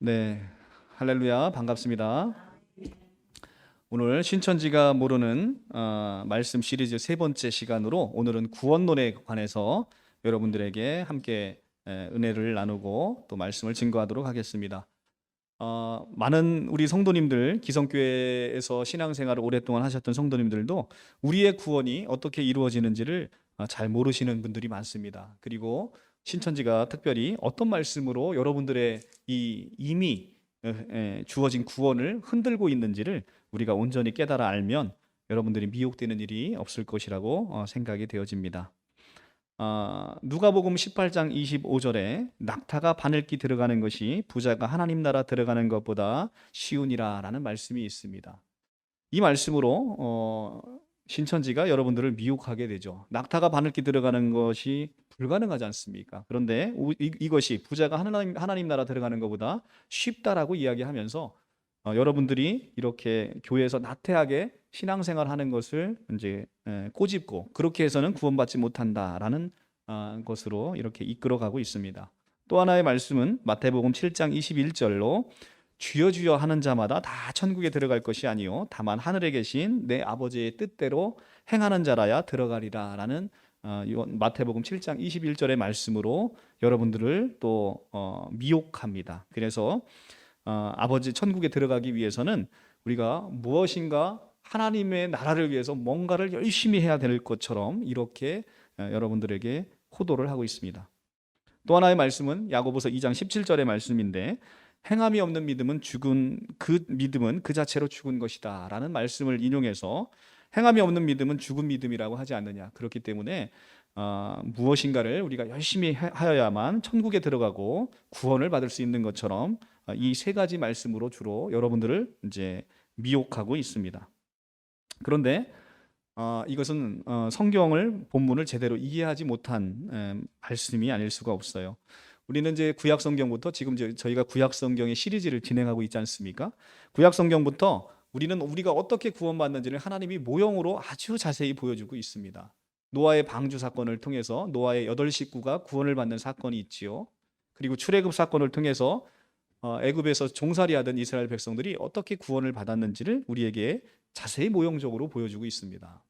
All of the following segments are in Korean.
네, 할렐루야, 반갑습니다. 오늘 신천지가 모르는 말씀 시리즈 세 번째 시간으로 오늘은 구원론에 관해서 여러분들에게 함께 은혜를 나누고 또 말씀을 증거하도록 하겠습니다. 많은 우리 성도님들, 기성교회에서 신앙생활을 오랫동안 하셨던 성도님들도 우리의 구원이 어떻게 이루어지는지를 잘 모르시는 분들이 많습니다. 그리고 신천지가 특별히 어떤 말씀으로 여러분들의 이미 주어진 구원을 흔들고 있는지를 우리가 온전히 깨달아 알면 여러분들이 미혹되는 일이 없을 것이라고 생각이 되어집니다. 누가복음 18장 25절에 낙타가 바늘기 들어가는 것이 부자가 하나님 나라 들어가는 것보다 쉬우니라라는 말씀이 있습니다. 이 말씀으로 신천지가 여러분들을 미혹하게 되죠. 낙타가 바늘기 들어가는 것이 불가능하지 않습니까? 그런데 이것이 부자가 하나님 나라 들어가는 것보다 쉽다라고 이야기하면서 여러분들이 이렇게 교회에서 나태하게 신앙생활하는 것을 이제 꼬집고 그렇게 해서는 구원받지 못한다라는 것으로 이렇게 이끌어가고 있습니다. 또 하나의 말씀은 마태복음 7장 21절로 주여 주여 하는 자마다 다 천국에 들어갈 것이 아니요 다만 하늘에 계신 내 아버지의 뜻대로 행하는 자라야 들어가리라라는 마태복음 7장 21절의 말씀으로 여러분들을 또 미혹합니다. 그래서 아버지 천국에 들어가기 위해서는 우리가 무엇인가 하나님의 나라를 위해서 뭔가를 열심히 해야 될 것처럼 이렇게 여러분들에게 호도를 하고 있습니다. 또 하나의 말씀은 야고보서 2장 17절의 말씀인데 행함이 없는 믿음은 믿음은 그 자체로 죽은 것이다 라는 말씀을 인용해서 행함이 없는 믿음은 죽은 믿음이라고 하지 않느냐. 그렇기 때문에 무엇인가를 우리가 열심히 하여야만 천국에 들어가고 구원을 받을 수 있는 것처럼 이 세 가지 말씀으로 주로 여러분들을 이제 미혹하고 있습니다. 그런데 이것은 성경을 본문을 제대로 이해하지 못한 말씀이 아닐 수가 없어요. 우리는 이제 구약 성경부터 지금 저희가 구약 성경의 시리즈를 진행하고 있지 않습니까? 구약 성경부터 우리는 우리가 어떻게 구원받는지를 하나님이 모형으로 아주 자세히 보여주고 있습니다. 노아의 방주 사건을 통해서 노아의 8식구가 구원을 받는 사건이 있지요. 그리고 출애굽 사건을 통해서 애굽에서 종살이하던 이스라엘 백성들이 어떻게 구원을 받았는지를 우리에게 자세히 모형적으로 보여주고 있습니다.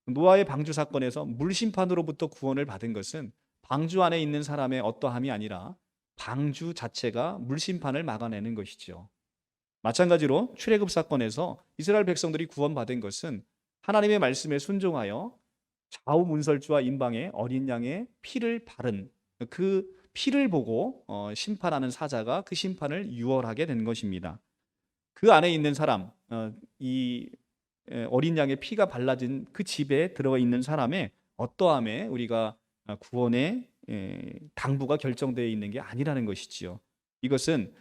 노아의 방주 사건에서 물심판으로부터 구원을 받은 것은 방주 안에 있는 사람의 어떠함이 아니라 방주 자체가 물심판을 막아내는 것이죠. 마찬가지로 출애굽 사건에서 이스라엘 백성들이 구원받은 것은 하나님의 말씀에 순종하여 좌우 문설주와 임방에 어린 양의 피를 바른 그 피를 보고 심판하는 사자가 그 심판을 유월하게 된 것입니다. 그 안에 있는 사람, 이 어린 양의 피가 발라진 그 집에 들어가 있는 사람의 어떠함에 우리가 구원의 당부가 결정되어 있는 게 아니라는 것이지요. 이것은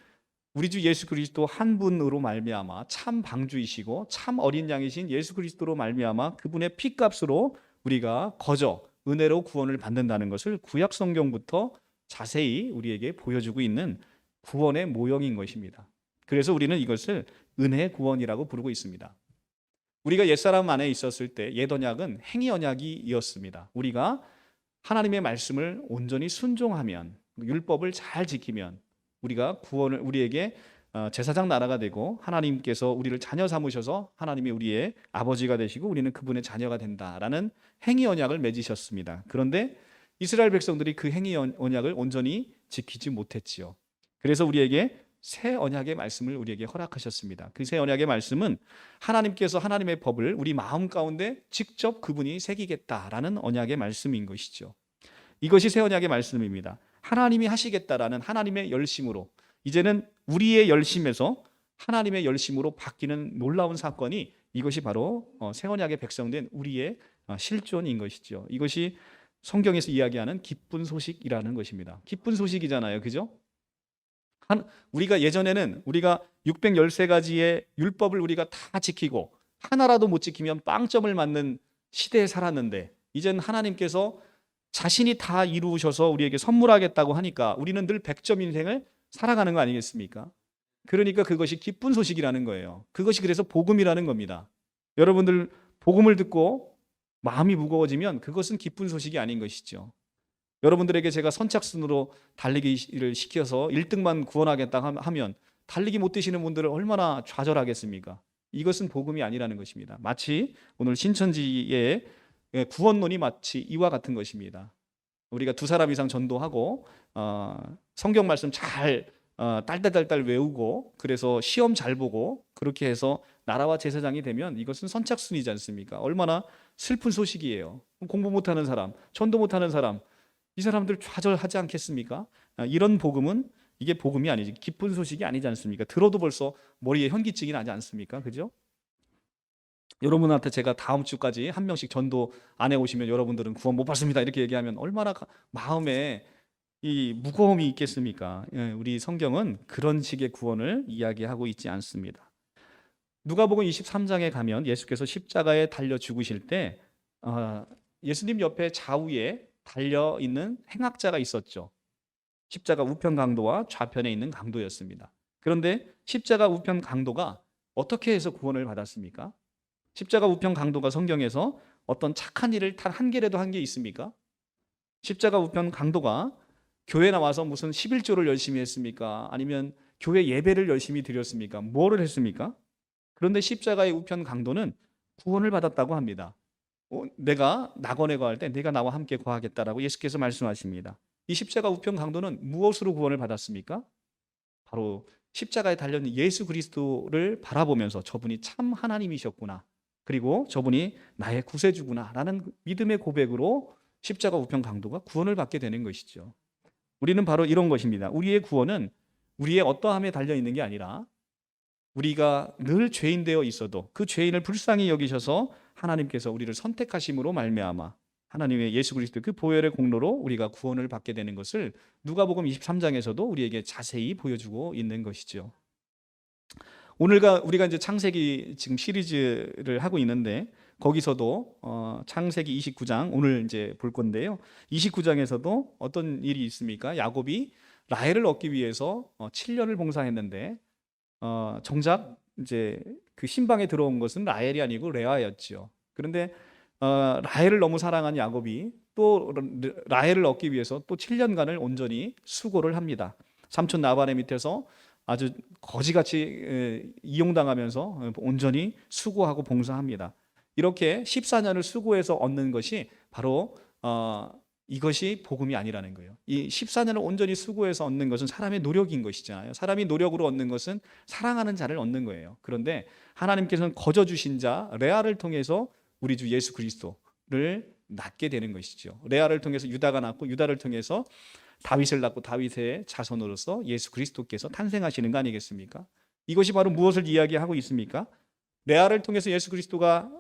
우리 주 예수 그리스도 한 분으로 말미암아 참 방주이시고 참 어린 양이신 예수 그리스도로 말미암아 그분의 피값으로 우리가 거저 은혜로 구원을 받는다는 것을 구약 성경부터 자세히 우리에게 보여주고 있는 구원의 모형인 것입니다. 그래서 우리는 이것을 은혜의 구원이라고 부르고 있습니다. 우리가 옛사람 안에 있었을 때 옛 언약은 행위 언약이었습니다. 우리가 하나님의 말씀을 온전히 순종하면 율법을 잘 지키면 우리가 구원을 우리에게 제사장 나라가 되고 하나님께서 우리를 자녀 삼으셔서 하나님이 우리의 아버지가 되시고 우리는 그분의 자녀가 된다라는 행위 언약을 맺으셨습니다. 그런데 이스라엘 백성들이 그 행위 언약을 온전히 지키지 못했지요. 그래서 우리에게 새 언약의 말씀을 우리에게 허락하셨습니다. 그 새 언약의 말씀은 하나님께서 하나님의 법을 우리 마음 가운데 직접 그분이 새기겠다라는 언약의 말씀인 것이죠. 이것이 새 언약의 말씀입니다. 하나님이 하시겠다라는 하나님의 열심으로 이제는 우리의 열심에서 하나님의 열심으로 바뀌는 놀라운 사건이 이것이 바로 새 언약의 백성된 우리의 실존인 것이죠. 이것이 성경에서 이야기하는 기쁜 소식이라는 것입니다. 기쁜 소식이잖아요. 그죠? 우리가 예전에는 우리가 613가지의 율법을 우리가 다 지키고 하나라도 못 지키면 빵점을 맞는 시대에 살았는데 이제는 하나님께서 자신이 다 이루셔서 우리에게 선물하겠다고 하니까 우리는 늘 100점 인생을 살아가는 거 아니겠습니까? 그러니까 그것이 기쁜 소식이라는 거예요. 그것이 그래서 복음이라는 겁니다. 여러분들 복음을 듣고 마음이 무거워지면 그것은 기쁜 소식이 아닌 것이죠. 여러분들에게 제가 선착순으로 달리기를 시켜서 1등만 구원하겠다 하면 달리기 못 뛰시는 분들은 얼마나 좌절하겠습니까? 이것은 복음이 아니라는 것입니다. 마치 오늘 신천지의 구원론이 마치 이와 같은 것입니다. 우리가 2사람 이상 전도하고 성경 말씀 잘 딸딸딸딸 외우고 그래서 시험 잘 보고 그렇게 해서 나라와 제사장이 되면 이것은 선착순이지 않습니까? 얼마나 슬픈 소식이에요. 공부 못하는 사람, 전도 못하는 사람, 이 사람들 좌절하지 않겠습니까? 이런 복음은 이게 복음이 아니지, 기쁜 소식이 아니지 않습니까? 들어도 벌써 머리에 현기증이 나지 않습니까? 그죠? 여러분한테 제가 다음 주까지 한 명씩 전도 안 해오시면 여러분들은 구원 못 받습니다 이렇게 얘기하면 얼마나 마음에 이 무거움이 있겠습니까? 우리 성경은 그런 식의 구원을 이야기하고 있지 않습니다. 누가복음 23장에 가면 예수께서 십자가에 달려 죽으실 때 예수님 옆에 좌우에 달려 있는 행악자가 있었죠. 십자가 우편 강도와 좌편에 있는 강도였습니다. 그런데 십자가 우편 강도가 어떻게 해서 구원을 받았습니까? 십자가 우편 강도가 성경에서 어떤 착한 일을 단 한 개라도 한 게 있습니까? 십자가 우편 강도가 교회 나와서 무슨 11조를 열심히 했습니까? 아니면 교회 예배를 열심히 드렸습니까? 뭐를 했습니까? 그런데 십자가의 우편 강도는 구원을 받았다고 합니다. 내가 낙원에 거할 때 내가 나와 함께 거하겠다라고 예수께서 말씀하십니다. 이 십자가 우편 강도는 무엇으로 구원을 받았습니까? 바로 십자가에 달려있는 예수 그리스도를 바라보면서 저분이 참 하나님이셨구나, 그리고 저분이 나의 구세주구나 라는 믿음의 고백으로 십자가 우편 강도가 구원을 받게 되는 것이죠. 우리는 바로 이런 것입니다. 우리의 구원은 우리의 어떠함에 달려있는 게 아니라 우리가 늘 죄인 되어 있어도 그 죄인을 불쌍히 여기셔서 하나님께서 우리를 선택하심으로 말미암아 하나님의 예수 그리스도 그 보혈의 공로로 우리가 구원을 받게 되는 것을 누가복음 23장에서도 우리에게 자세히 보여주고 있는 것이죠. 오늘가 우리가 이제 창세기 지금 시리즈를 하고 있는데 거기서도 창세기 29장 오늘 이제 볼 건데요. 29장에서도 어떤 일이 있습니까? 야곱이 라헬을 얻기 위해서 7년을 봉사했는데 정작 이제 그 신방에 들어온 것은 라헬이 아니고 레아였죠. 그런데 라헬을 너무 사랑한 야곱이 또 라헬을 얻기 위해서 또 7년간을 온전히 수고를 합니다. 삼촌 라반의 밑에서 아주 거지같이 이용당하면서 온전히 수고하고 봉사합니다. 이렇게 14년을 수고해서 얻는 것이 바로 이것이 복음이 아니라는 거예요. 이 14년을 온전히 수고해서 얻는 것은 사람의 노력인 것이잖아요. 사람이 노력으로 얻는 것은 사랑하는 자를 얻는 거예요. 그런데 하나님께서는 거저 주신 자 레아를 통해서 우리 주 예수 그리스도를 낳게 되는 것이죠. 레아를 통해서 유다가 낳고 유다를 통해서 다윗을 낳고 다윗의 자손으로서 예수 그리스도께서 탄생하시는 거 아니겠습니까? 이것이 바로 무엇을 이야기하고 있습니까? 레아를 통해서 예수 그리스도가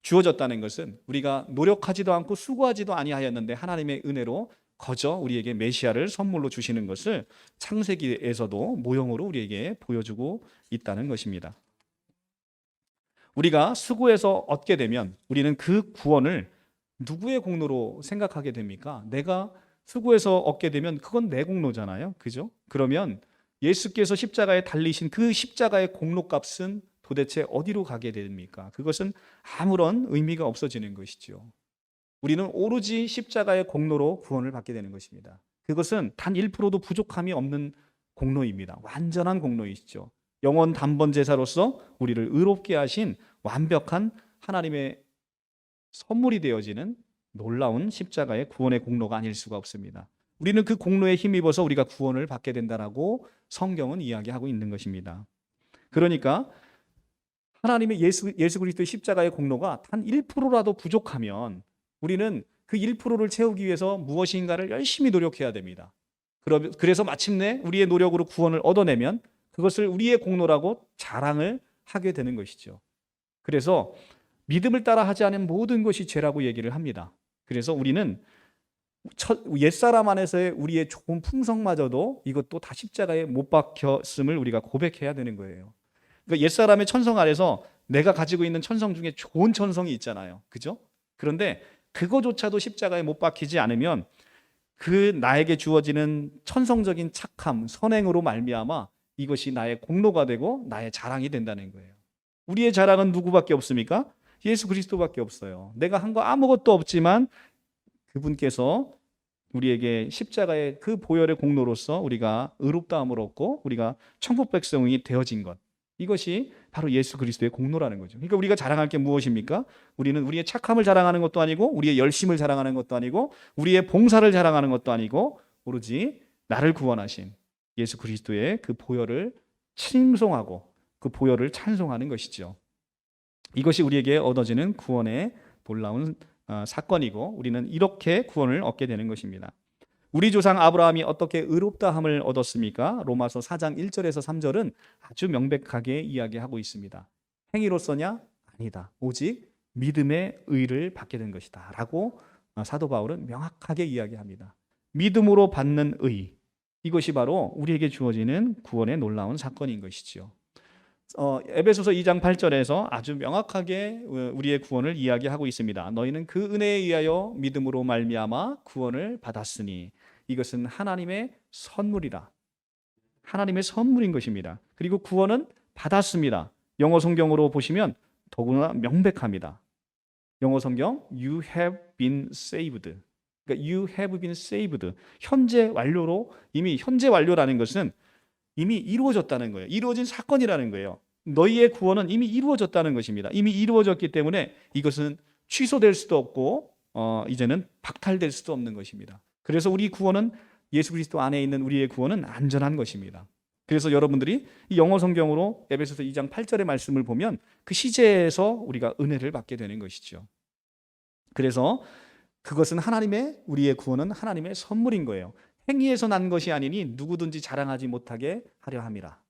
주어졌다는 것은 우리가 노력하지도 않고 수고하지도 아니하였는데 하나님의 은혜로 거저 우리에게 메시아를 선물로 주시는 것을 창세기에서도 모형으로 우리에게 보여주고 있다는 것입니다. 우리가 수고해서 얻게 되면 우리는 그 구원을 누구의 공로로 생각하게 됩니까? 내가 수고해서 얻게 되면 그건 내 공로잖아요. 그죠? 그러면 예수께서 십자가에 달리신 그 십자가의 공로값은 도대체 어디로 가게 됩니까? 그것은 아무런 의미가 없어지는 것이죠. 우리는 오로지 십자가의 공로로 구원을 받게 되는 것입니다. 그것은 단 1%도 부족함이 없는 공로입니다. 완전한 공로이시죠. 영원 단번 제사로서 우리를 의롭게 하신 완벽한 하나님의 선물이 되어지는 놀라운 십자가의 구원의 공로가 아닐 수가 없습니다. 우리는 그 공로에 힘입어서 우리가 구원을 받게 된다라고 성경은 이야기하고 있는 것입니다. 그러니까 하나님의 예수 그리스도의 십자가의 공로가 단 1%라도 부족하면 우리는 그 1%를 채우기 위해서 무엇인가를 열심히 노력해야 됩니다. 그래서 마침내 우리의 노력으로 구원을 얻어내면 그것을 우리의 공로라고 자랑을 하게 되는 것이죠. 그래서 믿음을 따라 하지 않은 모든 것이 죄라고 얘기를 합니다. 그래서 우리는 옛사람 안에서의 우리의 좋은 풍성마저도 이것도 다 십자가에 못 박혔음을 우리가 고백해야 되는 거예요. 그러니까 옛사람의 천성 아래서 내가 가지고 있는 천성 중에 좋은 천성이 있잖아요. 그죠? 그런데 그거조차도 십자가에 못 박히지 않으면 그 나에게 주어지는 천성적인 착함, 선행으로 말미암아 이것이 나의 공로가 되고 나의 자랑이 된다는 거예요. 우리의 자랑은 누구밖에 없습니까? 예수 그리스도밖에 없어요. 내가 한 거 아무것도 없지만 그분께서 우리에게 십자가의 그 보혈의 공로로서 우리가 의롭다함을 얻고 우리가 천국 백성이 되어진 것, 이것이 바로 예수 그리스도의 공로라는 거죠. 그러니까 우리가 자랑할 게 무엇입니까? 우리는 우리의 착함을 자랑하는 것도 아니고 우리의 열심을 자랑하는 것도 아니고 우리의 봉사를 자랑하는 것도 아니고 오로지 나를 구원하신 예수 그리스도의 그 보혈을 칭송하고 그 보혈을 찬송하는 것이죠. 이것이 우리에게 얻어지는 구원의 놀라운 사건이고 우리는 이렇게 구원을 얻게 되는 것입니다. 우리 조상 아브라함이 어떻게 의롭다함을 얻었습니까? 로마서 4장 1절에서 3절은 아주 명백하게 이야기하고 있습니다. 행위로서냐? 아니다. 오직 믿음의 의를 받게 된 것이다 라고 사도 바울은 명확하게 이야기합니다. 믿음으로 받는 의, 이것이 바로 우리에게 주어지는 구원의 놀라운 사건인 것이죠. 에베소서 2장 8절에서 아주 명확하게 우리의 구원을 이야기하고 있습니다. 너희는 그 은혜에 의하여 믿음으로 말미암아 구원을 받았으니 이것은 하나님의 선물이라. 하나님의 선물인 것입니다. 그리고 구원은 받았습니다. 영어 성경으로 보시면 더구나 명백합니다. 영어 성경 You have been saved. 그러니까 You have been saved. 현재 완료로, 이미 현재 완료라는 것은 이미 이루어졌다는 거예요. 이루어진 사건이라는 거예요. 너희의 구원은 이미 이루어졌다는 것입니다. 이미 이루어졌기 때문에 이것은 취소될 수도 없고 이제는 박탈될 수도 없는 것입니다. 그래서 우리 구원은 예수 그리스도 안에 있는 우리의 구원은 안전한 것입니다. 그래서 여러분들이 이 영어 성경으로 에베소서 2장 8절의 말씀을 보면 그 시제에서 우리가 은혜를 받게 되는 것이죠. 그래서 그것은 우리의 구원은 하나님의 선물인 거예요. 행위에서 난 것이 아니니 누구든지 자랑하지 못하게 하려 함이라.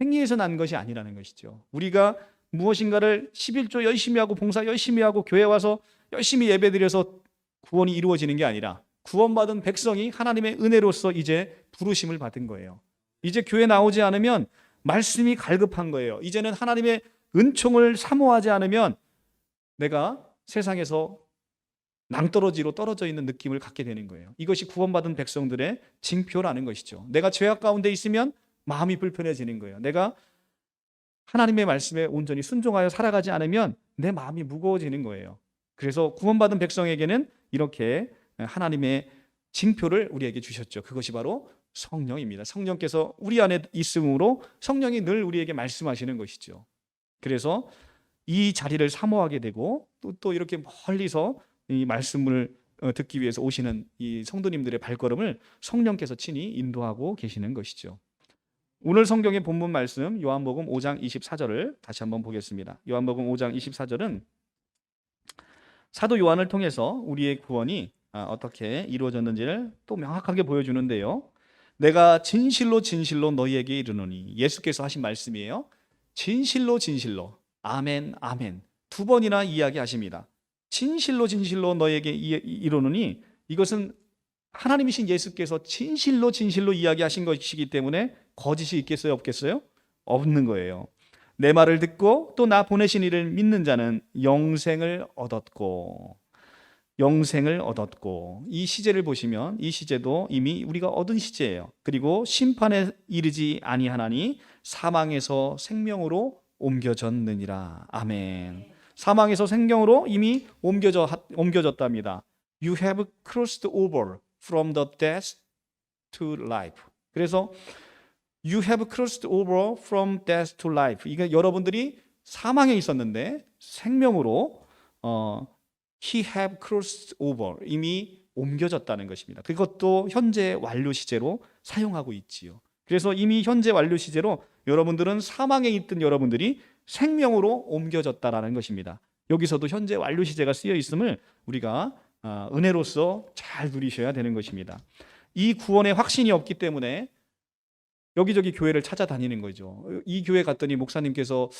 행위에서 난 것이 아니라는 것이죠. 우리가 무엇인가를 11조 열심히 하고 봉사 열심히 하고 교회 와서 열심히 예배드려서 구원이 이루어지는 게 아니라 구원받은 백성이 하나님의 은혜로서 이제 부르심을 받은 거예요. 이제 교회 나오지 않으면 말씀이 갈급한 거예요. 이제는 하나님의 은총을 사모하지 않으면 내가 세상에서 낭떠러지로 떨어져 있는 느낌을 갖게 되는 거예요. 이것이 구원받은 백성들의 징표라는 것이죠. 내가 죄악 가운데 있으면 마음이 불편해지는 거예요. 내가 하나님의 말씀에 온전히 순종하여 살아가지 않으면 내 마음이 무거워지는 거예요. 그래서 구원받은 백성에게는 이렇게 하나님의 징표를 우리에게 주셨죠. 그것이 바로 성령입니다. 성령께서 우리 안에 있음으로 성령이 늘 우리에게 말씀하시는 것이죠. 그래서 이 자리를 사모하게 되고 또 이렇게 멀리서 이 말씀을 듣기 위해서 오시는 이 성도님들의 발걸음을 성령께서 친히 인도하고 계시는 것이죠. 오늘 성경의 본문 말씀 요한복음 5장 24절을 다시 한번 보겠습니다. 요한복음 5장 24절은 사도 요한을 통해서 우리의 구원이 어떻게 이루어졌는지를 또 명확하게 보여주는데요. 내가 진실로 진실로 너희에게 이르노니, 예수께서 하신 말씀이에요. 진실로 진실로, 아멘 아멘, 두 번이나 이야기하십니다. 진실로 진실로 너에게 이르노니, 이것은 하나님이신 예수께서 진실로 진실로 이야기하신 것이기 때문에 거짓이 있겠어요, 없겠어요? 없는 거예요. 내 말을 듣고 또 나 보내신 이를 믿는 자는 영생을 얻었고, 이 시제를 보시면 이 시제도 이미 우리가 얻은 시제예요. 그리고 심판에 이르지 아니하나니 사망에서 생명으로 옮겨졌느니라. 아멘. 사망에서 생명으로 이미 옮겨졌답니다. You have crossed over from the death to life. 그래서 You have crossed over from death to life. 이게 여러분들이 사망에 있었는데 생명으로 He have crossed over, 이미 옮겨졌다는 것입니다. 그것도 현재 완료 시제로 사용하고 있지요. 그래서 이미 현재 완료 시제로 여러분들은 사망에 있던 여러분들이 생명으로 옮겨졌다라는 것입니다. 여기서도 현재 완료 시제가 쓰여 있음을 우리가 은혜로서 잘 누리셔야 되는 것입니다. 이 구원의 확신이 없기 때문에 여기저기 교회를 찾아다니는 거죠. 이 교회 갔더니 목사님께서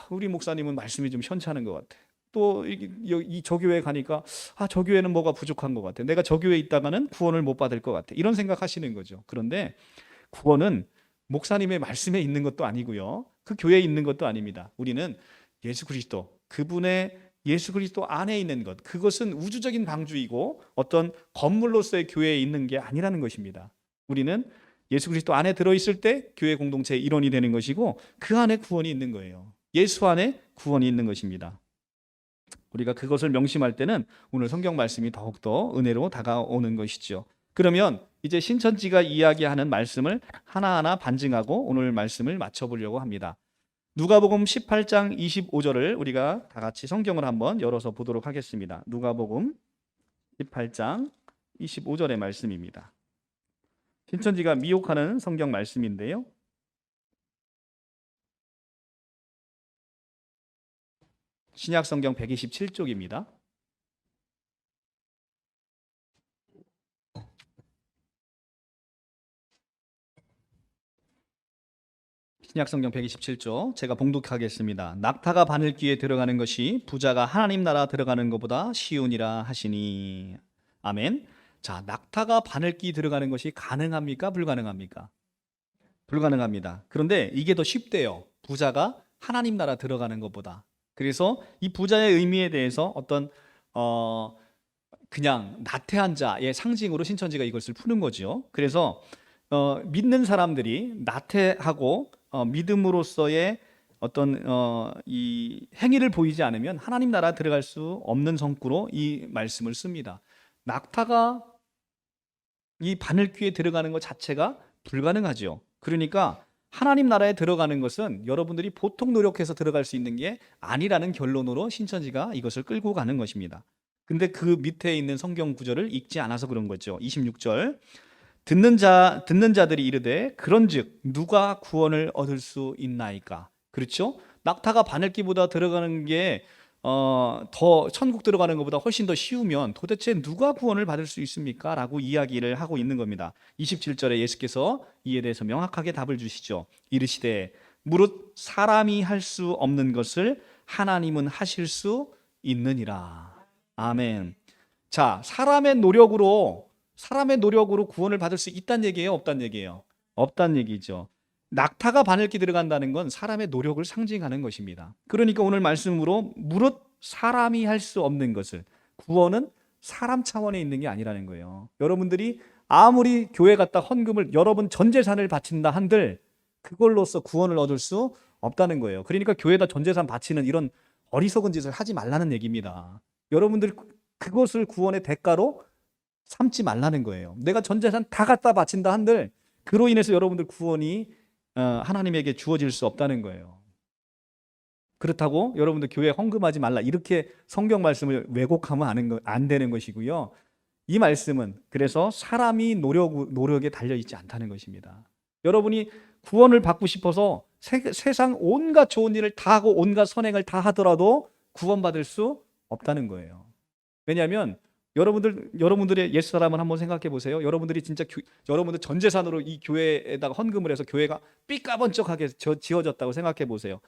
우리 목사님은 말씀이 좀 현찮은 것 같아. 또 저 교회 가니까 저 교회는 뭐가 부족한 것 같아. 내가 저 교회에 있다가는 구원을 못 받을 것 같아. 이런 생각하시는 거죠. 그런데 구원은 목사님의 말씀에 있는 것도 아니고요. 그 교회에 있는 것도 아닙니다. 우리는 예수 그리스도, 그분의 예수 그리스도 안에 있는 것, 그것은 우주적인 방주이고 어떤 건물로서의 교회에 있는 게 아니라는 것입니다. 우리는 예수 그리스도 안에 들어있을 때 교회 공동체의 일원이 되는 것이고 그 안에 구원이 있는 거예요. 예수 안에 구원이 있는 것입니다. 우리가 그것을 명심할 때는 오늘 성경 말씀이 더욱더 은혜로 다가오는 것이죠. 그러면 이제 신천지가 이야기하는 말씀을 하나하나 반증하고 오늘 말씀을 맞춰보려고 합니다. 누가복음 18장 25절을 우리가 다 같이 성경을 한번 열어서 보도록 하겠습니다. 누가복음 18장 25절의 말씀입니다. 신천지가 미혹하는 성경 말씀인데요. 신약성경 127쪽입니다. 신약성경 127쪽 제가 봉독하겠습니다. 낙타가 바늘귀에 들어가는 것이 부자가 하나님 나라 들어가는 것보다 쉬우니라 하시니. 아멘. 자, 낙타가 바늘귀 들어가는 것이 가능합니까? 불가능합니까? 불가능합니다. 그런데 이게 더 쉽대요. 부자가 하나님 나라 들어가는 것보다. 그래서 이 부자의 의미에 대해서 어떤 그냥 나태한 자의 상징으로 신천지가 이것을 푸는 거죠. 그래서 믿는 사람들이 나태하고 믿음으로써의 어떤 이 행위를 보이지 않으면 하나님 나라 들어갈 수 없는 성구로 이 말씀을 씁니다. 낙타가 이 바늘귀에 들어가는 것 자체가 불가능하죠. 그러니까 하나님 나라에 들어가는 것은 여러분들이 보통 노력해서 들어갈 수 있는 게 아니라는 결론으로 신천지가 이것을 끌고 가는 것입니다. 근데 그 밑에 있는 성경 구절을 읽지 않아서 그런 거죠. 26절 듣는 자들이 이르되 그런즉 누가 구원을 얻을 수 있나이까. 그렇죠? 낙타가 바늘귀보다 들어가는 게 더 천국 들어가는 것보다 훨씬 더 쉬우면 도대체 누가 구원을 받을 수 있습니까? 라고 이야기를 하고 있는 겁니다. 27절에 예수께서 이에 대해서 명확하게 답을 주시죠. 이르시되 무릇 사람이 할 수 없는 것을 하나님은 하실 수 있느니라. 아멘. 자, 사람의 노력으로 구원을 받을 수 있다는 얘기예요, 없다는 얘기예요? 없다는 얘기죠. 낙타가 바늘귀 들어간다는 건 사람의 노력을 상징하는 것입니다. 그러니까 오늘 말씀으로 무릇 사람이 할 수 없는 것을, 구원은 사람 차원에 있는 게 아니라는 거예요. 여러분들이 아무리 교회 갔다 헌금을 여러분 전 재산을 바친다 한들 그걸로써 구원을 얻을 수 없다는 거예요. 그러니까 교회에다 전 재산 바치는 이런 어리석은 짓을 하지 말라는 얘기입니다. 여러분들 그것을 구원의 대가로 삼지 말라는 거예요. 내가 전 재산 다 갖다 바친다 한들 그로 인해서 여러분들 구원이 하나님에게 주어질 수 없다는 거예요. 그렇다고 여러분들 교회에 헌금하지 말라 이렇게 성경 말씀을 왜곡하면 안 되는 것이고요. 이 말씀은 그래서 사람이 노력에 달려있지 않다는 것입니다. 여러분이 구원을 받고 싶어서 세상 온갖 좋은 일을 다 하고 온갖 선행을 다 하더라도 구원받을 수 없다는 거예요. 왜냐하면 여러분들의 옛사람을 한번 생각해 보세요. 여러분들이 진짜 여러분들 전 재산으로 이 교회에다가 헌금을 해서 교회가 삐까번쩍하게 지어졌다고 생각해 보세요.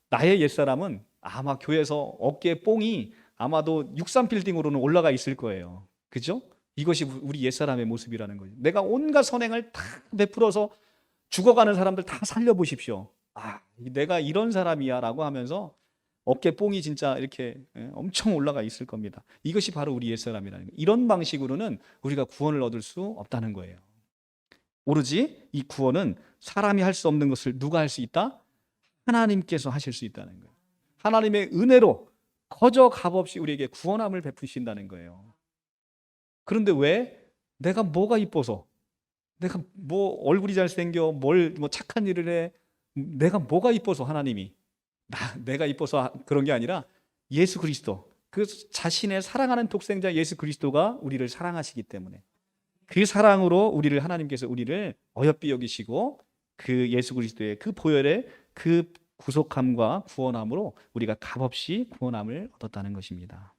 나의 옛사람은 아마 교회에서 어깨에 뽕이 아마도 63빌딩으로는 올라가 있을 거예요. 그죠? 이것이 우리 옛사람의 모습이라는 거죠. 내가 온갖 선행을 다 베풀어서 죽어가는 사람들 다 살려보십시오. 내가 이런 사람이야 라고 하면서 어깨 뽕이 진짜 이렇게 엄청 올라가 있을 겁니다. 이것이 바로 우리 옛사람이라는 거예요. 이런 방식으로는 우리가 구원을 얻을 수 없다는 거예요. 오로지 이 구원은 사람이 할 수 없는 것을 누가 할 수 있다? 하나님께서 하실 수 있다는 거예요. 하나님의 은혜로 거저 값없이 우리에게 구원함을 베푸신다는 거예요. 그런데 왜? 내가 뭐가 이뻐서, 내가 뭐 얼굴이 잘생겨, 뭐 착한 일을 해, 내가 뭐가 이뻐서 하나님이 내가 이뻐서 그런 게 아니라 예수 그리스도, 그 자신의 사랑하는 독생자 예수 그리스도가 우리를 사랑하시기 때문에 그 사랑으로 하나님께서 우리를 어여삐 여기시고 그 예수 그리스도의 그 보혈의 그 구속함과 구원함으로 우리가 값없이 구원함을 얻었다는 것입니다.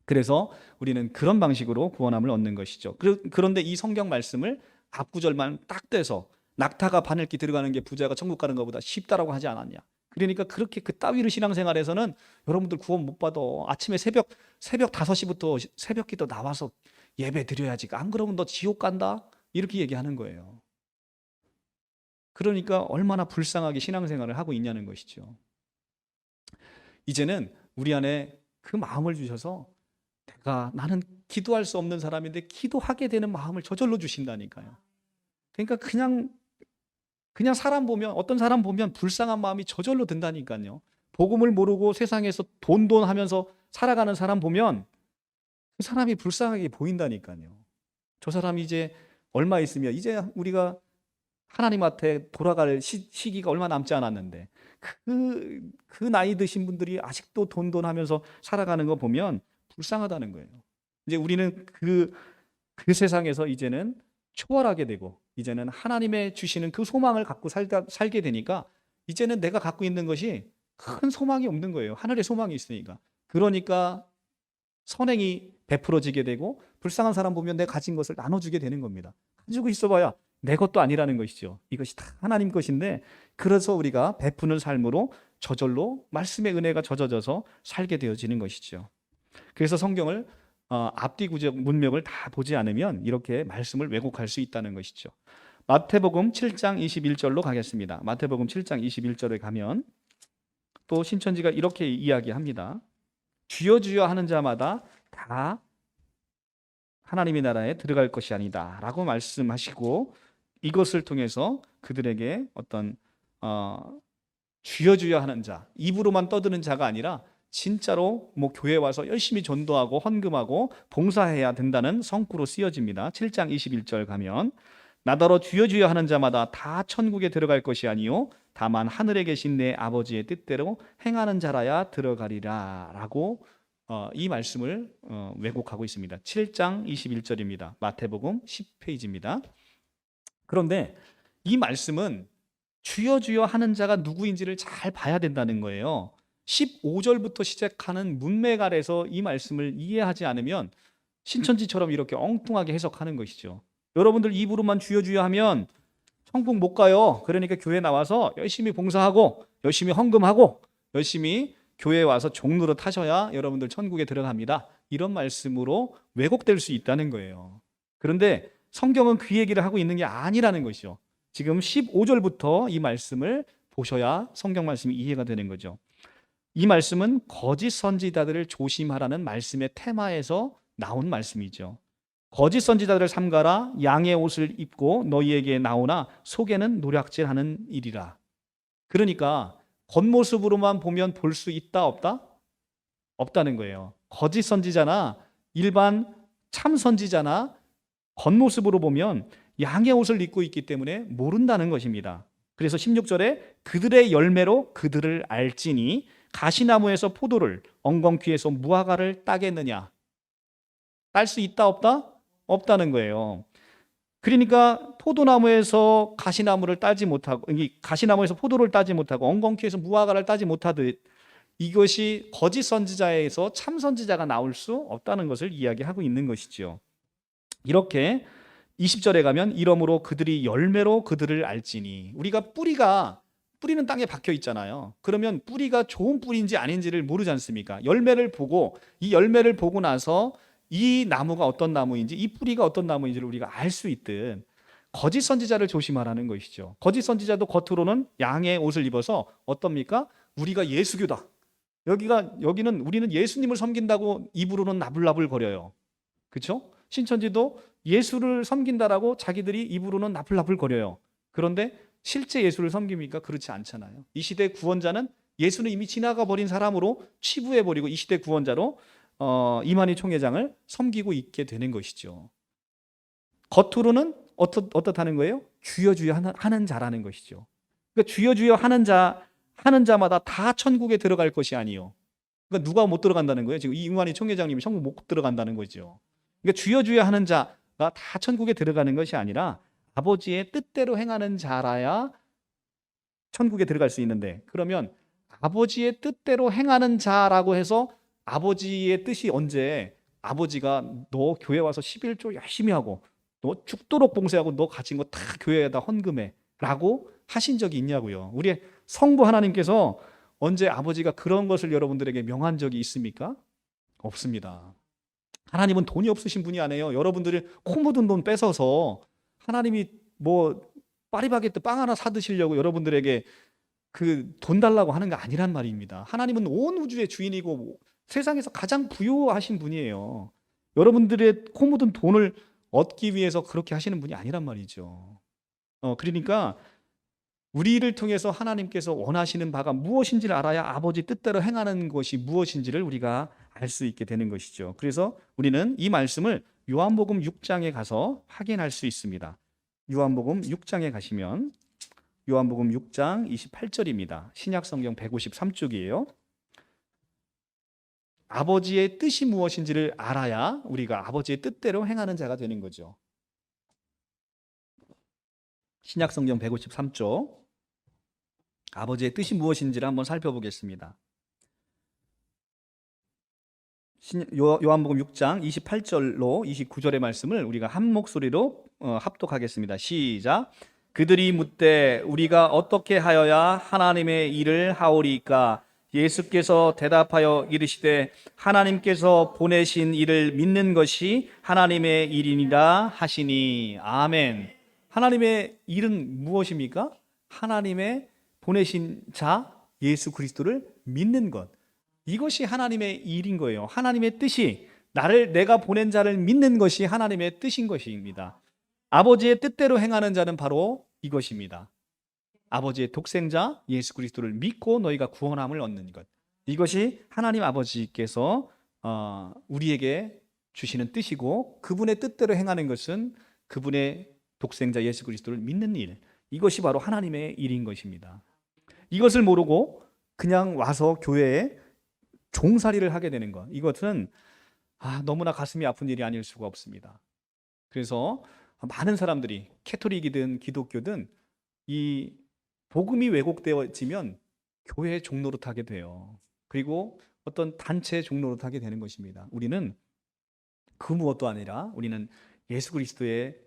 그래서 우리는 그런 방식으로 구원함을 얻는 것이죠. 그런데 이 성경 말씀을 앞구절만 딱 떼서 낙타가 바늘귀 들어가는 게 부자가 천국 가는 것보다 쉽다라고 하지 않았냐. 그러니까 그렇게 그따위로 신앙생활에서는 여러분들 구원 못 받아. 아침에 새벽 5시부터 새벽기도 나와서 예배 드려야지. 안 그러면 너 지옥 간다. 이렇게 얘기하는 거예요. 그러니까 얼마나 불쌍하게 신앙생활을 하고 있냐는 것이죠. 이제는 우리 안에 그 마음을 주셔서 나는 기도할 수 없는 사람인데 기도하게 되는 마음을 저절로 주신다니까요. 그러니까 그냥 사람 보면, 어떤 사람 보면 불쌍한 마음이 저절로 든다니까요. 복음을 모르고 세상에서 돈 하면서 살아가는 사람 보면 그 사람이 불쌍하게 보인다니까요. 저 사람이 이제 얼마 있으면 이제 우리가 하나님한테 돌아갈 시기가 얼마 남지 않았는데 그 나이 드신 분들이 아직도 돈 하면서 살아가는 거 보면 불쌍하다는 거예요. 이제 우리는 그 세상에서 이제는 초월하게 되고 이제는 하나님의 주시는 그 소망을 갖고 살게 되니까 이제는 내가 갖고 있는 것이 큰 소망이 없는 거예요. 하늘의 소망이 있으니까. 그러니까 선행이 베풀어지게 되고 불쌍한 사람 보면 내가 가진 것을 나눠주게 되는 겁니다. 가지고 있어봐야 내 것도 아니라는 것이죠. 이것이 다 하나님 것인데 그래서 우리가 베푸는 삶으로 저절로 말씀의 은혜가 젖어져서 살게 되어지는 것이죠. 그래서 성경을 앞뒤 구적 문맥을 다 보지 않으면 이렇게 말씀을 왜곡할 수 있다는 것이죠. 마태복음 7장 21절로 가겠습니다. 마태복음 7장 21절에 가면 또 신천지가 이렇게 이야기합니다. 주여 주여 하는 자마다 다 하나님의 나라에 들어갈 것이 아니다 라고 말씀하시고 이것을 통해서 그들에게 어떤 주여 주여 하는 자, 입으로만 떠드는 자가 아니라 진짜로 뭐 교회 와서 열심히 전도하고 헌금하고 봉사해야 된다는 성구로 쓰여집니다. 7장 21절 가면 나더러 주여 주여 하는 자마다 다 천국에 들어갈 것이 아니요 다만 하늘에 계신 내 아버지의 뜻대로 행하는 자라야 들어가리라 라고 이 말씀을 왜곡하고 있습니다. 7장 21절입니다. 마태복음 10페이지입니다. 그런데 이 말씀은 주여 주여 하는 자가 누구인지를 잘 봐야 된다는 거예요. 15절부터 시작하는 문맥 아래서 이 말씀을 이해하지 않으면 신천지처럼 이렇게 엉뚱하게 해석하는 것이죠. 여러분들 입으로만 주여 주여 하면 천국 못 가요. 그러니까 교회 나와서 열심히 봉사하고 열심히 헌금하고 열심히 교회에 와서 종로릇 하셔야 여러분들 천국에 들어갑니다. 이런 말씀으로 왜곡될 수 있다는 거예요. 그런데 성경은 그 얘기를 하고 있는 게 아니라는 것이죠. 지금 15절부터 이 말씀을 보셔야 성경 말씀이 이해가 되는 거죠. 이 말씀은 거짓 선지자들을 조심하라는 말씀의 테마에서 나온 말씀이죠. 거짓 선지자들을 삼가라. 양의 옷을 입고 너희에게 나오나 속에는 노략질하는 일이라. 그러니까 겉모습으로만 보면 볼 수 있다 없다? 없다는 거예요. 거짓 선지자나 일반 참 선지자나 겉모습으로 보면 양의 옷을 입고 있기 때문에 모른다는 것입니다. 그래서 16절에 그들의 열매로 그들을 알지니 가시나무에서 포도를 엉겅퀴에서 무화과를 따겠느냐? 딸 수 있다 없다? 없다는 거예요. 그러니까 포도나무에서 가시나무를 따지 못하고 가시나무에서 포도를 따지 못하고 엉겅퀴에서 무화과를 따지 못하듯 이것이 거짓 선지자에서 참 선지자가 나올 수 없다는 것을 이야기하고 있는 것이죠. 이렇게 20절에 가면 이러므로 그들이 열매로 그들을 알지니 우리가 뿌리는 땅에 박혀 있잖아요. 그러면 뿌리가 좋은 뿌리인지 아닌지를 모르지 않습니까? 열매를 보고 이 열매를 보고 나서 이 나무가 어떤 나무인지 이 뿌리가 어떤 나무인지를 우리가 알 수 있듯 거짓 선지자를 조심하라는 것이죠. 거짓 선지자도 겉으로는 양의 옷을 입어서 어떻습니까? 우리가 예수교다. 여기는 우리는 예수님을 섬긴다고 입으로는 나불나불 거려요. 그렇죠? 신천지도 예수를 섬긴다라고 자기들이 입으로는 나불나불 거려요. 그런데 실제 예수를 섬깁니까? 그렇지 않잖아요. 이 시대 구원자는 예수는 이미 지나가 버린 사람으로 치부해버리고 이 시대 구원자로 이만희 총회장을 섬기고 있게 되는 것이죠. 겉으로는 어떻다는 거예요? 주여 주여 하는 자라는 것이죠. 그러니까 주여 주여 하는 자마다 다 천국에 들어갈 것이 아니요. 그러니까 누가 못 들어간다는 거예요? 지금 이만희 총회장님이 천국 못 들어간다는 거죠. 그러니까 주여 주여 하는 자가 다 천국에 들어가는 것이 아니라 아버지의 뜻대로 행하는 자라야 천국에 들어갈 수 있는데 그러면 아버지의 뜻대로 행하는 자라고 해서 아버지의 뜻이 언제 아버지가 너 교회 와서 11조 열심히 하고 너 죽도록 봉사하고 너 가진 거 다 교회에다 헌금해 라고 하신 적이 있냐고요. 우리 성부 하나님께서 언제 아버지가 그런 것을 여러분들에게 명한 적이 있습니까? 없습니다. 하나님은 돈이 없으신 분이 아니에요. 여러분들이 코 묻은 돈 뺏어서 하나님이 뭐 파리바게뜨 빵 하나 사드시려고 여러분들에게 그 돈 달라고 하는 게 아니란 말입니다. 하나님은 온 우주의 주인이고 세상에서 가장 부유하신 분이에요. 여러분들의 코 묻은 돈을 얻기 위해서 그렇게 하시는 분이 아니란 말이죠. 그러니까 우리를 통해서 하나님께서 원하시는 바가 무엇인지를 알아야 아버지 뜻대로 행하는 것이 무엇인지를 우리가 알 수 있게 되는 것이죠. 그래서 우리는 이 말씀을 요한복음 6장에 가서 확인할 수 있습니다. 요한복음 6장에 가시면 요한복음 6장 28절입니다. 신약성경 153쪽이에요. 아버지의 뜻이 무엇인지를 알아야 우리가 아버지의 뜻대로 행하는 자가 되는 거죠. 신약성경 153쪽 아버지의 뜻이 무엇인지를 한번 살펴보겠습니다. 요한복음 6장 28절로 29절의 말씀을 우리가 한 목소리로 합독하겠습니다. 시작. 그들이 묻되 우리가 어떻게 하여야 하나님의 일을 하오리까? 예수께서 대답하여 이르시되 하나님께서 보내신 이를 믿는 것이 하나님의 일이니라 하시니. 아멘. 하나님의 일은 무엇입니까? 하나님의 보내신 자 예수 그리스도를 믿는 것. 이것이 하나님의 일인 거예요. 하나님의 뜻이 내가 보낸 자를 믿는 것이 하나님의 뜻인 것입니다. 아버지의 뜻대로 행하는 자는 바로 이것입니다. 아버지의 독생자 예수 그리스도를 믿고 너희가 구원함을 얻는 것. 이것이 하나님 아버지께서 우리에게 주시는 뜻이고, 그분의 뜻대로 행하는 것은 그분의 독생자 예수 그리스도를 믿는 일. 이것이 바로 하나님의 일인 것입니다. 이것을 모르고 그냥 와서 교회에 종살이를 하게 되는 것, 이것은 너무나 가슴이 아픈 일이 아닐 수가 없습니다. 그래서 많은 사람들이 캐토릭이든 기독교든 이 복음이 왜곡되어지면 교회 종로로 타게 돼요. 그리고 어떤 단체 종로로 타게 되는 것입니다. 우리는 그 무엇도 아니라 우리는 예수 그리스도의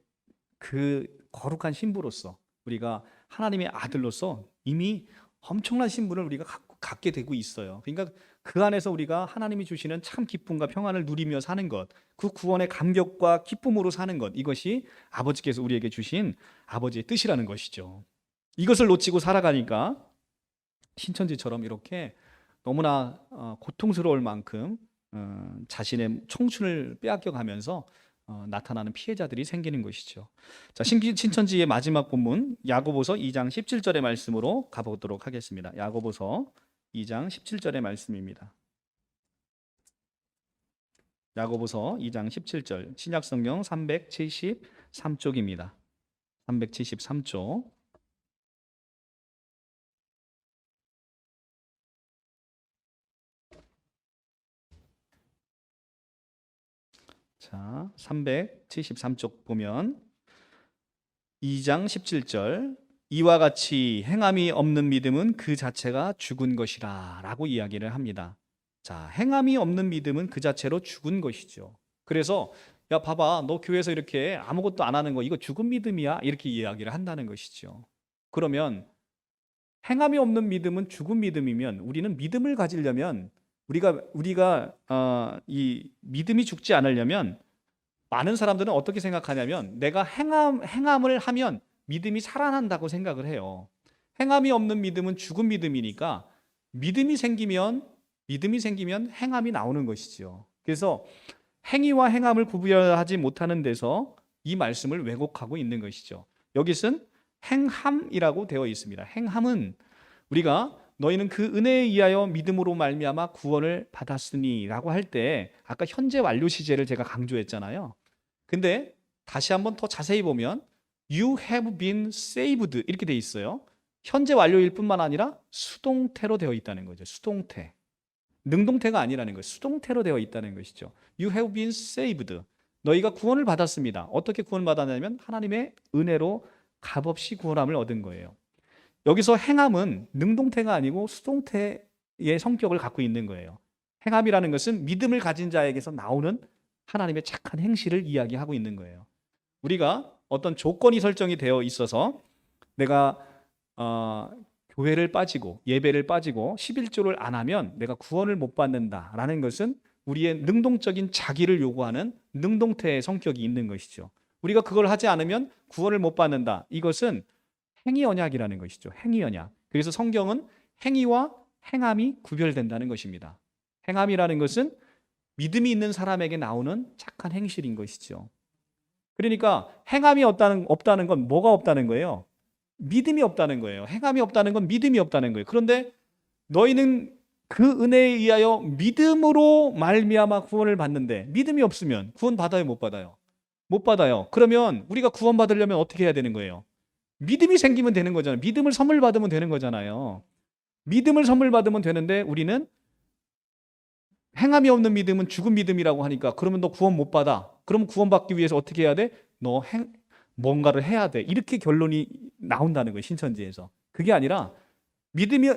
그 거룩한 신부로서, 우리가 하나님의 아들로서 이미 엄청난 신분을 우리가 갖게 되고 있어요. 그러니까 그 안에서 우리가 하나님이 주시는 참 기쁨과 평안을 누리며 사는 것, 그 구원의 감격과 기쁨으로 사는 것, 이것이 아버지께서 우리에게 주신 아버지의 뜻이라는 것이죠. 이것을 놓치고 살아가니까 신천지처럼 이렇게 너무나 고통스러울 만큼 자신의 청춘을 빼앗겨가면서 나타나는 피해자들이 생기는 것이죠. 자, 신천지의 마지막 본문 야고보서 2장 17절의 말씀으로 가보도록 하겠습니다. 야고보서 2장 17절의 말씀입니다. 야고보서 2장 17절, 신약성경 373쪽입니다. 373쪽. 자, 373쪽 보면 2장 17절, 이와 같이 행함이 없는 믿음은 그 자체가 죽은 것이라 라고 이야기를 합니다. 자, 행함이 없는 믿음은 그 자체로 죽은 것이죠. 그래서 야, 봐봐, 너 교회에서 이렇게 아무것도 안 하는 거 이거 죽은 믿음이야, 이렇게 이야기를 한다는 것이죠. 그러면 행함이 없는 믿음은 죽은 믿음이면, 우리는 믿음을 가지려면, 우리가 이 믿음이 죽지 않으려면, 많은 사람들은 어떻게 생각하냐면 내가 행함을 하면 믿음이 살아난다고 생각을 해요. 행함이 없는 믿음은 죽은 믿음이니까 믿음이 생기면 행함이 나오는 것이죠. 그래서 행위와 행함을 구별하지 못하는 데서 이 말씀을 왜곡하고 있는 것이죠. 여기서는 행함이라고 되어 있습니다. 행함은 우리가 너희는 그 은혜에 의하여 믿음으로 말미암아 구원을 받았으니라고 할 때 아까 현재 완료 시제를 제가 강조했잖아요. 근데 다시 한번 더 자세히 보면 You have been saved 이렇게 돼 있어요. 현재 완료일 뿐만 아니라 수동태로 되어 있다는 거죠. 수동태. 능동태가 아니라는 거예요. 수동태로 되어 있다는 것이죠. You have been saved. 너희가 구원을 받았습니다. 어떻게 구원을 받았냐면 하나님의 은혜로 값없이 구원함을 얻은 거예요. 여기서 행함은 능동태가 아니고 수동태의 성격을 갖고 있는 거예요. 행함이라는 것은 믿음을 가진 자에게서 나오는 하나님의 착한 행실을 이야기하고 있는 거예요. 우리가 어떤 조건이 설정이 되어 있어서 내가 교회를 빠지고 예배를 빠지고 11조를 안 하면 내가 구원을 못 받는다라는 것은 우리의 능동적인 자기를 요구하는 능동태의 성격이 있는 것이죠. 우리가 그걸 하지 않으면 구원을 못 받는다. 이것은 행위 언약이라는 것이죠. 행위 언약. 그래서 성경은 행위와 행함이 구별된다는 것입니다. 행함이라는 것은 믿음이 있는 사람에게 나오는 착한 행실인 것이죠. 그러니까 행함이 없다는 건 뭐가 없다는 거예요? 믿음이 없다는 거예요. 행함이 없다는 건 믿음이 없다는 거예요. 그런데 너희는 그 은혜에 의하여 믿음으로 말미암아 구원을 받는데 믿음이 없으면 구원 받아요, 못 받아요? 못 받아요. 그러면 우리가 구원 받으려면 어떻게 해야 되는 거예요? 믿음이 생기면 되는 거잖아요. 믿음을 선물 받으면 되는 거잖아요. 믿음을 선물 받으면 되는데 우리는 행함이 없는 믿음은 죽은 믿음이라고 하니까 그러면 너 구원 못 받아. 그럼 구원받기 위해서 어떻게 해야 돼? 뭔가를 해야 돼. 이렇게 결론이 나온다는 거예요. 신천지에서. 그게 아니라 믿음이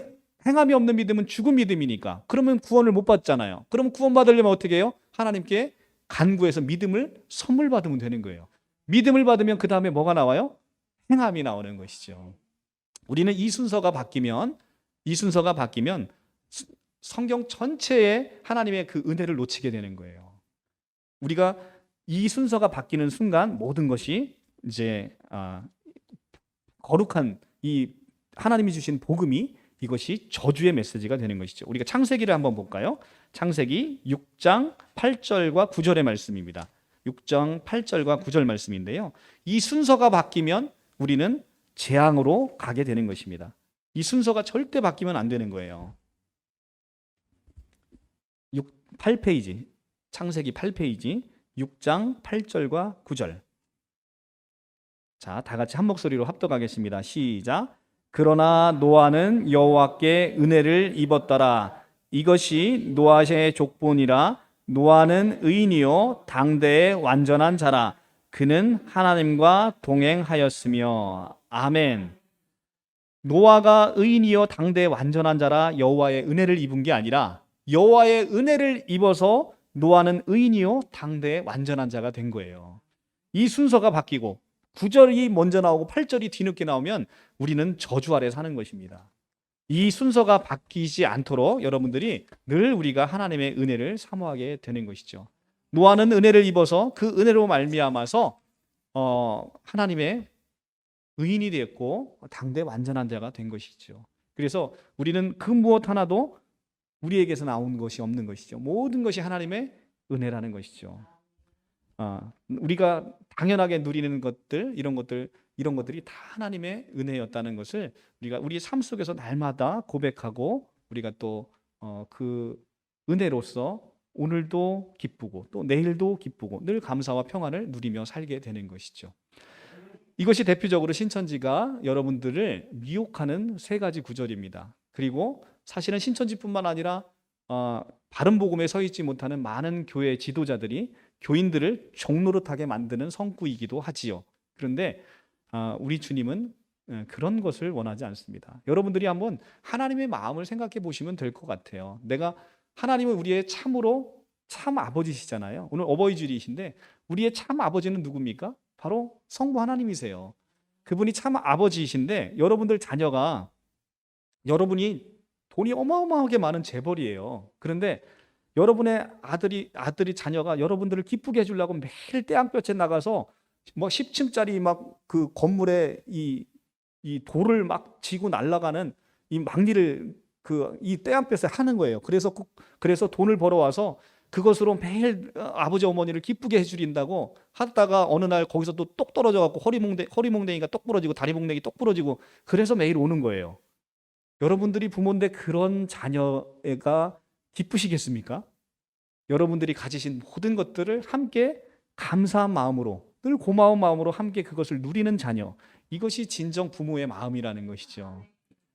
행함이 없는 믿음은 죽은 믿음이니까 그러면 구원을 못 받잖아요. 그럼 구원 받으려면 어떻게 해요? 하나님께 간구해서 믿음을 선물 받으면 되는 거예요. 믿음을 받으면 그 다음에 뭐가 나와요? 행함이 나오는 것이죠. 우리는 이 순서가 바뀌면 성경 전체에 하나님의 그 은혜를 놓치게 되는 거예요. 우리가 이 순서가 바뀌는 순간 모든 것이 이제 거룩한 이 하나님이 주신 복음이 이것이 저주의 메시지가 되는 것이죠. 우리가 창세기를 한번 볼까요? 창세기 6장 8절과 9절의 말씀입니다. 6장 8절과 9절 말씀인데요. 이 순서가 바뀌면 우리는 재앙으로 가게 되는 것입니다. 이 순서가 절대 바뀌면 안 되는 거예요. 8페이지, 창세기 8페이지 6장 8절과 9절. 자, 다 같이 한 목소리로 합독하겠습니다. 시작. 그러나 노아는 여호와께 은혜를 입었더라. 이것이 노아의 족본이라. 노아는 의인이요 당대의 완전한 자라. 그는 하나님과 동행하였으며. 아멘. 노아가 의인이요 당대의 완전한 자라 여호와의 은혜를 입은 게 아니라 여호와의 은혜를 입어서 노아는 의인이요 당대의 완전한 자가 된 거예요. 이 순서가 바뀌고 9절이 먼저 나오고 8절이 뒤늦게 나오면 우리는 저주 아래 사는 것입니다. 이 순서가 바뀌지 않도록 여러분들이 늘 우리가 하나님의 은혜를 사모하게 되는 것이죠. 노아는 은혜를 입어서 그 은혜로 말미암아서 하나님의 의인이 되었고 당대 완전한 자가 된 것이죠. 그래서 우리는 그 무엇 하나도 우리에게서 나온 것이 없는 것이죠. 모든 것이 하나님의 은혜라는 것이죠. 우리가 당연하게 누리는 것들, 이런 것들이 다 하나님의 은혜였다는 것을 우리가 우리 삶 속에서 날마다 고백하고 우리가 또 그 은혜로서 오늘도 기쁘고 또 내일도 기쁘고 늘 감사와 평안을 누리며 살게 되는 것이죠. 이것이 대표적으로 신천지가 여러분들을 미혹하는 세 가지 구절입니다. 그리고 사실은 신천지뿐만 아니라 바른 복음에 서 있지 못하는 많은 교회 지도자들이 교인들을 종노릇하게 만드는 성구이기도 하지요. 그런데 우리 주님은 그런 것을 원하지 않습니다. 여러분들이 한번 하나님의 마음을 생각해 보시면 될 것 같아요. 하나님은 우리의 참으로 참 아버지시잖아요. 오늘 어버이 주일이신데 우리의 참 아버지는 누굽니까? 바로 성부 하나님이세요. 그분이 참 아버지이신데 여러분들 자녀가 여러분이 돈이 어마어마하게 많은 재벌이에요. 그런데 여러분의 아들이 자녀가 여러분들을 기쁘게 해주려고 매일 떼양볕에 나가서 뭐 10층짜리 막 그 건물에 이 돌을 막 지고 날아가는 이 막리를 이 떼양볕에 하는 거예요. 그래서 돈을 벌어와서 그것으로 매일 아버지 어머니를 기쁘게 해주린다고 하다가 어느 날 거기서 또 똑 떨어져 갖고 허리몽댕이가 똑 부러지고 다리몽댕이 똑 부러지고 그래서 매일 오는 거예요. 여러분들이 부모인데 그런 자녀가 기쁘시겠습니까? 여러분들이 가지신 모든 것들을 함께 감사한 마음으로 늘 고마운 마음으로 함께 그것을 누리는 자녀, 이것이 진정 부모의 마음이라는 것이죠.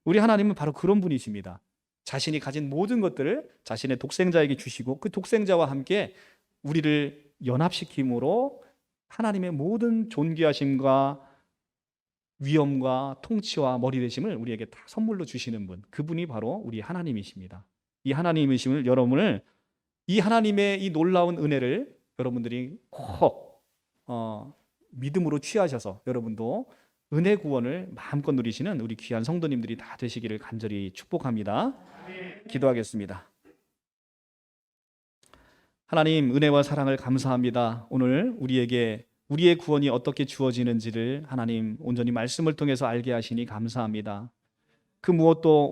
우리 하나님은 바로 그런 분이십니다. 자신이 가진 모든 것들을 자신의 독생자에게 주시고 그 독생자와 함께 우리를 연합시킴으로 하나님의 모든 존귀하심과 위엄과 통치와 머리 되심을 우리에게 다 선물로 주시는 분, 그분이 바로 우리 하나님이십니다. 이 하나님이심을 여러분을 이 하나님의 이 놀라운 은혜를 여러분들이 꼭 믿음으로 취하셔서 여러분도 은혜 구원을 마음껏 누리시는 우리 귀한 성도님들이 다 되시기를 간절히 축복합니다. 기도하겠습니다. 하나님, 은혜와 사랑을 감사합니다. 오늘 우리의 구원이 어떻게 주어지는지를 하나님 온전히 말씀을 통해서 알게 하시니 감사합니다. 그 무엇도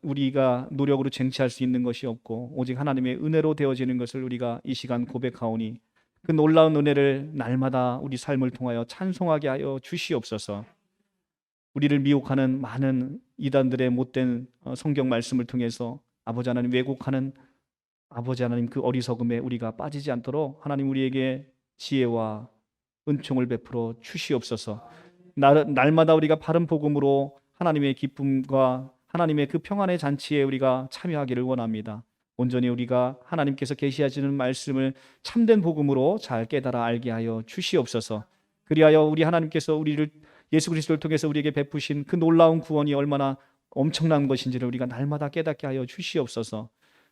우리가 노력으로 쟁취할 수 있는 것이 없고 오직 하나님의 은혜로 되어지는 것을 우리가 이 시간 고백하오니 그 놀라운 은혜를 날마다 우리 삶을 통하여 찬송하게 하여 주시옵소서. 우리를 미혹하는 많은 이단들의 못된 성경 말씀을 통해서 아버지 하나님 왜곡하는 아버지 하나님 그 어리석음에 우리가 빠지지 않도록 하나님 우리에게 지혜와 은총을 베풀어 주시옵소서. 날마다 우리가 바른 복음으로 하나님의 기쁨과 하나님의 그 평안의 잔치에 우리가 참여하기를 원합니다. 온전히 우리가 하나님께서 계시하시는 말씀을 참된 복음으로 잘 깨달아 알게 하여 주시옵소서. 그리하여 우리 하나님께서 우리를 예수 그리스도를 통해서 우리에게 베푸신 그 놀라운 구원이 얼마나 엄청난 것인지를 우리가 날마다 깨닫게 하여 주시옵소서.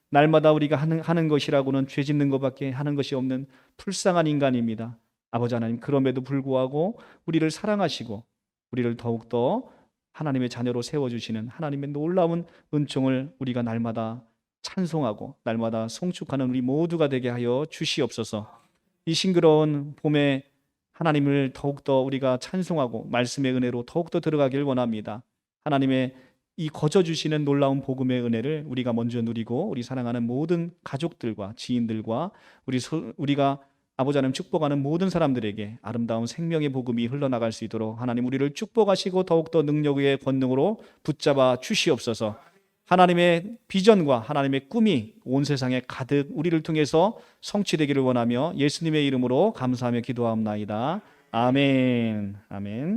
날마다 우리가 하는 것이라고는 죄 짓는 것밖에 하는 것이 없는 불쌍한 인간입니다. 아버지 하나님, 그럼에도 불구하고 우리를 사랑하시고 우리를 더욱더 하나님의 자녀로 세워주시는 하나님의 놀라운 은총을 우리가 날마다 찬송하고 날마다 송축하는 우리 모두가 되게 하여 주시옵소서. 이 싱그러운 봄에 하나님을 더욱더 우리가 찬송하고 말씀의 은혜로 더욱더 들어가길 원합니다. 하나님의 이 거저 주시는 놀라운 복음의 은혜를 우리가 먼저 누리고 우리 사랑하는 모든 가족들과 지인들과 우리가 아버지 하나님 축복하는 모든 사람들에게 아름다운 생명의 복음이 흘러나갈 수 있도록 하나님 우리를 축복하시고 더욱더 능력의 권능으로 붙잡아 주시옵소서. 하나님의 비전과 하나님의 꿈이 온 세상에 가득 우리를 통해서 성취되기를 원하며 예수님의 이름으로 감사하며 기도하옵나이다. 아멘. 아멘.